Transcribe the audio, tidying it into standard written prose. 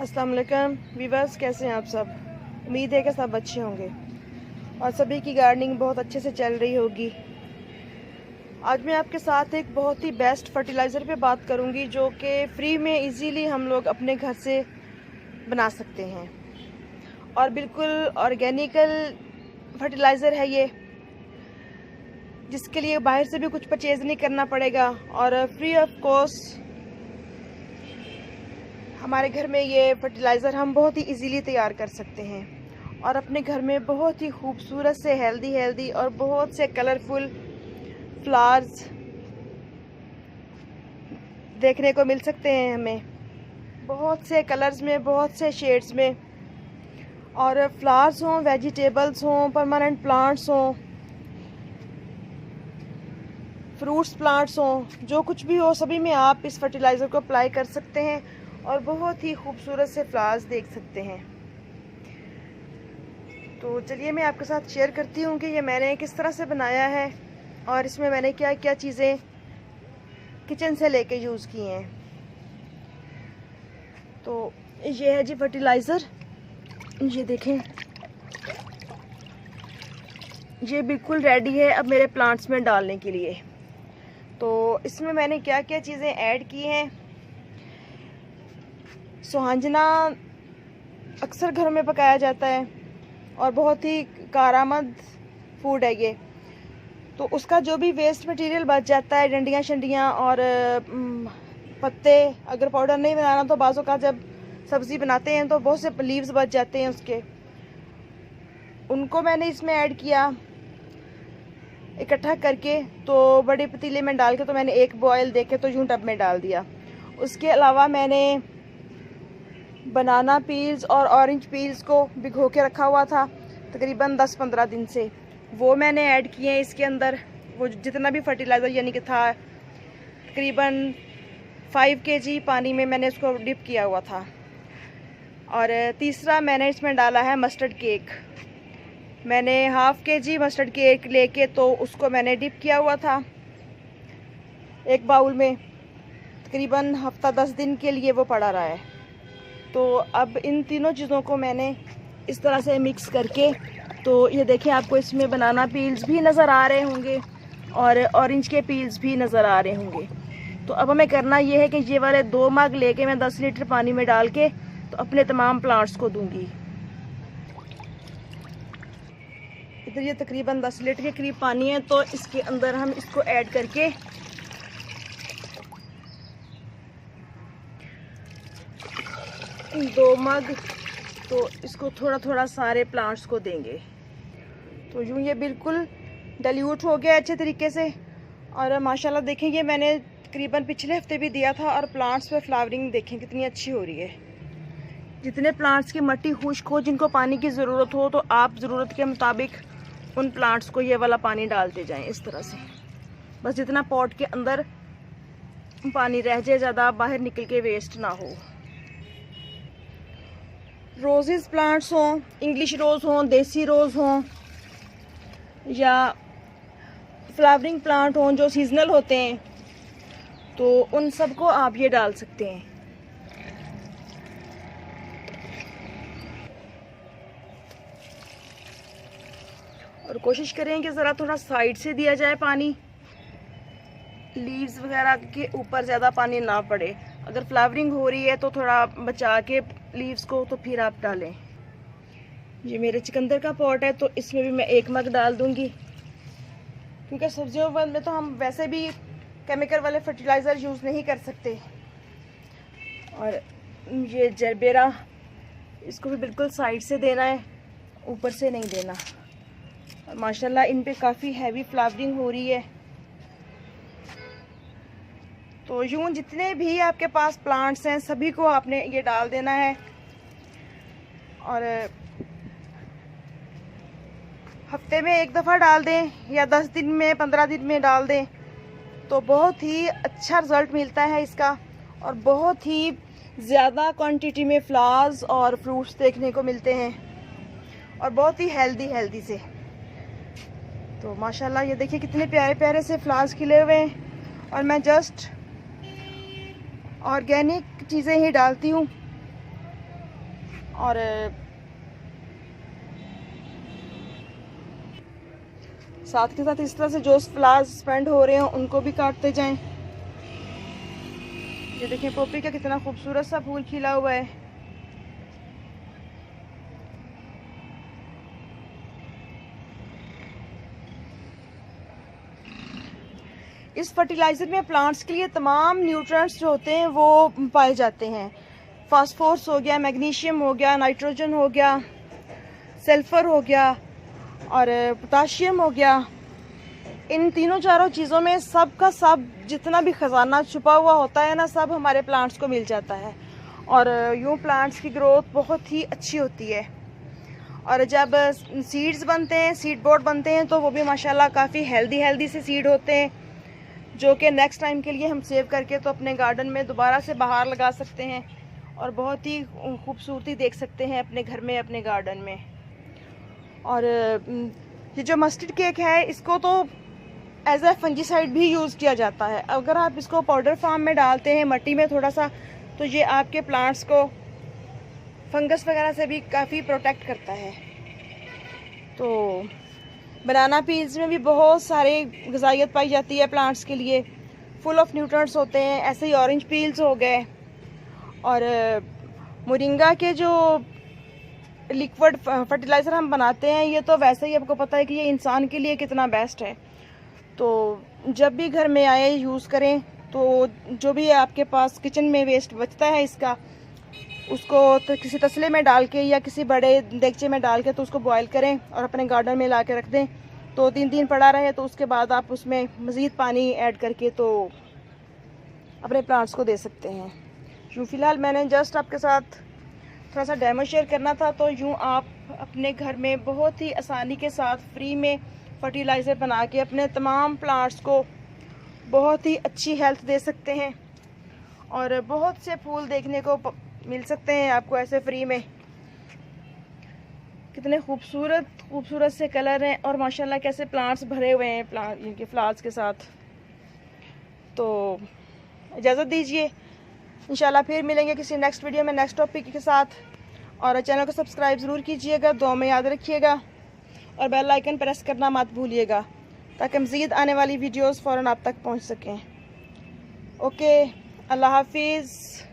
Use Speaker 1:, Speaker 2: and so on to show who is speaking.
Speaker 1: अस्सलाम वालेकुम वीवर्स, कैसे हैं आप सब। उम्मीद है कि सब अच्छे होंगे और सभी की गार्डनिंग बहुत अच्छे से चल रही होगी। आज मैं आपके साथ एक बहुत ही बेस्ट फर्टिलाइज़र पे बात करूंगी जो कि फ्री में इजीली हम लोग अपने घर से बना सकते हैं और बिल्कुल ऑर्गेनिकल फर्टिलाइज़र है ये, जिसके लिए बाहर से भी कुछ परचेज़ नहीं करना पड़ेगा और फ्री ऑफ कॉस्ट हमारे घर में ये फर्टिलाइज़र हम बहुत ही इजीली तैयार कर सकते हैं और अपने घर में बहुत ही खूबसूरत से हेल्दी और बहुत से कलरफुल फ्लावर्स देखने को मिल सकते हैं हमें, बहुत से कलर्स में, बहुत से शेड्स में। और फ्लावर्स हों, वेजिटेबल्स हों, परमानेंट प्लांट्स हों, फ्रूट्स प्लांट्स हों, जो कुछ भी हो सभी में आप इस फर्टिलाइज़र को अप्लाई कर सकते हैं और बहुत ही खूबसूरत से फ्लावर्स देख सकते हैं। तो चलिए मैं आपके साथ शेयर करती हूँ कि ये मैंने किस तरह से बनाया है और इसमें मैंने क्या क्या चीज़ें किचन से लेके यूज़ की हैं। तो ये है जी फर्टिलाइज़र, ये देखें, ये बिल्कुल रेडी है अब मेरे प्लांट्स में डालने के लिए। तो इसमें मैंने क्या क्या चीज़ें ऐड की हैं। सुहांजना अक्सर घरों में पकाया जाता है और बहुत ही कारआमद फूड है ये। तो उसका जो भी वेस्ट मटेरियल बच जाता है, डंडियाँ शंडियाँ और पत्ते, अगर पाउडर नहीं बनाना तो बाज़ों का जब सब्ज़ी बनाते हैं तो बहुत से लीव्स बच जाते हैं उसके, उनको मैंने इसमें ऐड किया इकट्ठा करके। तो बड़े पतीले में डाल के तो मैंने एक बॉयल दे के तो यूँ टब में डाल दिया। उसके अलावा मैंने बनाना पील्स और ऑरेंज पील्स को भिगो के रखा हुआ था तकरीबन 10-15 दिन से, वो मैंने ऐड किए हैं इसके अंदर। वो जितना भी फर्टिलाइज़र यानी कि था तकरीबन 5 kg पानी में मैंने उसको डिप किया हुआ था। और तीसरा मैंने इसमें डाला है मस्टर्ड केक। मैंने 1/2 kg मस्टर्ड केक लेके तो उसको मैंने डिप किया हुआ था एक बाउल में, तकरीबन हफ्ता 10 दिन के लिए वो पड़ा रहा है। तो अब इन तीनों चीज़ों को मैंने इस तरह से मिक्स करके, तो ये देखें आपको इसमें बनाना पील्स भी नज़र आ रहे होंगे और ऑरेंज के पील्स भी नज़र आ रहे होंगे। तो अब हमें करना ये है कि ये वाले 2 मग लेके मैं 10 लीटर पानी में डाल के तो अपने तमाम प्लांट्स को दूंगी। इधर ये तकरीबन 10 लीटर के करीब पानी है, तो इसके अंदर हम इसको ऐड करके इन 2 मग तो इसको थोड़ा थोड़ा सारे प्लांट्स को देंगे। तो यूँ ये बिल्कुल डाइल्यूट हो गया अच्छे तरीके से। और माशाल्लाह देखें, ये मैंने तकरीबन पिछले हफ्ते भी दिया था और प्लांट्स पे फ्लावरिंग देखें कितनी अच्छी हो रही है। जितने प्लांट्स की मिट्टी खुश्क हो, जिनको पानी की ज़रूरत हो, तो आप ज़रूरत के मुताबिक उन प्लांट्स को ये वाला पानी डालते जाएं इस तरह से। बस जितना पॉट के अंदर पानी रह जाए, ज़्यादा बाहर निकल के वेस्ट ना हो। रोजेस प्लांट्स हों, इंग्लिश रोज़ हों, देसी रोज़ हों या फ्लावरिंग प्लांट हों जो सीजनल होते हैं, तो उन सब को आप ये डाल सकते हैं। और कोशिश करें कि ज़रा थोड़ा साइड से दिया जाए पानी, लीव्स वगैरह के ऊपर ज़्यादा पानी ना पड़े। अगर फ्लावरिंग हो रही है तो थोड़ा बचा के लीव्स को तो फिर आप डालें। ये मेरे चुकंदर का पॉट है, तो इसमें भी मैं 1 मग डाल दूंगी, क्योंकि सब्जियों में तो हम वैसे भी केमिकल वाले फर्टिलाइज़र यूज़ नहीं कर सकते। और ये जरबेरा, इसको भी बिल्कुल साइड से देना है, ऊपर से नहीं देना। और माशाल्लाह इन पे काफ़ी हैवी फ्लावरिंग हो रही है। तो यूँ जितने भी आपके पास प्लांट्स हैं सभी को आपने ये डाल देना है। और हफ्ते में 1 दफ़ा डाल दें या 10 दिन में, 15 दिन में डाल दें, तो बहुत ही अच्छा रिज़ल्ट मिलता है इसका और बहुत ही ज़्यादा क्वांटिटी में फ्लावर्स और फ्रूट्स देखने को मिलते हैं और बहुत ही हेल्दी से। तो माशाल्लाह ये देखिए कितने प्यारे प्यारे से फ्लावर्स खिले हुए हैं। और मैं जस्ट ऑर्गेनिक चीज़ें ही डालती हूँ और साथ के साथ इस तरह से जो फ्लावर्स स्पेंड हो रहे हैं उनको भी काटते जाएं। ये देखें पोपी का कितना खूबसूरत सा फूल खिला हुआ है। इस फर्टिलाइज़र में प्लांट्स के लिए तमाम न्यूट्रिएंट्स जो होते हैं वो पाए जाते हैं। फास्फोरस हो गया, मैग्नीशियम हो गया, नाइट्रोजन हो गया, सल्फर हो गया और पोटाशियम हो गया। इन तीनों चारों चीज़ों में सब का सब जितना भी ख़जाना छुपा हुआ होता है ना, सब हमारे प्लांट्स को मिल जाता है और यूँ प्लांट्स की ग्रोथ बहुत ही अच्छी होती है। और जब सीड्स बनते हैं, सीड बोर्ड बनते हैं, तो वो भी माशाल्लाह काफ़ी हेल्दी से सीड होते हैं, जो कि नेक्स्ट टाइम के लिए हम सेव करके तो अपने गार्डन में दोबारा से बाहर लगा सकते हैं और बहुत ही खूबसूरती देख सकते हैं अपने घर में, अपने गार्डन में। और ये जो मस्टर्ड केक है, इसको तो एज ए फंजीसाइड भी यूज़ किया जाता है। अगर आप इसको पाउडर फॉर्म में डालते हैं मट्टी में थोड़ा सा, तो ये आपके प्लांट्स को फंगस वगैरह से भी काफ़ी प्रोटेक्ट करता है। तो बनाना पील्स में भी बहुत सारे ग़िज़ाइयत पाई जाती है प्लांट्स के लिए, फुल ऑफ न्यूट्रिएंट्स होते हैं। ऐसे ही ऑरेंज पील्स हो गए और मोरिंगा के जो लिक्विड फर्टिलाइज़र हम बनाते हैं, ये तो वैसे ही आपको पता है कि ये इंसान के लिए कितना बेस्ट है। तो जब भी घर में आए यूज़ करें, तो जो भी आपके पास किचन में वेस्ट बचता है इसका, उसको तो किसी तसले में डाल के या किसी बड़े देगचे में डाल के तो उसको बॉयल करें और अपने गार्डन में ला के रख दें। तो 3 दिन पड़ा रहे तो उसके बाद आप उसमें मज़ीद पानी ऐड करके तो अपने प्लांट्स को दे सकते हैं। यूँ फ़िलहाल मैंने जस्ट आपके साथ थोड़ा सा डेमो शेयर करना था। तो यूँ आप अपने घर में बहुत ही आसानी के साथ फ्री में फर्टिलाइज़र बना के अपने तमाम प्लांट्स को बहुत ही अच्छी हेल्थ दे सकते हैं और बहुत से फूल देखने को मिल सकते हैं आपको ऐसे फ्री में। कितने खूबसूरत से कलर हैं और माशाल्लाह कैसे प्लांट्स भरे हुए हैं इनके फ्लावर्स के साथ। तो इजाज़त दीजिए, इंशाल्लाह फिर मिलेंगे किसी नेक्स्ट वीडियो में नेक्स्ट टॉपिक के साथ। और चैनल को सब्सक्राइब ज़रूर कीजिएगा, दुआ में याद रखिएगा और बेल आइकन प्रेस करना मत भूलिएगा, ताकि मज़ीद आने वाली वीडियोस फ़ौरन आप तक पहुंच सकें। ओके, अल्लाह हाफिज़।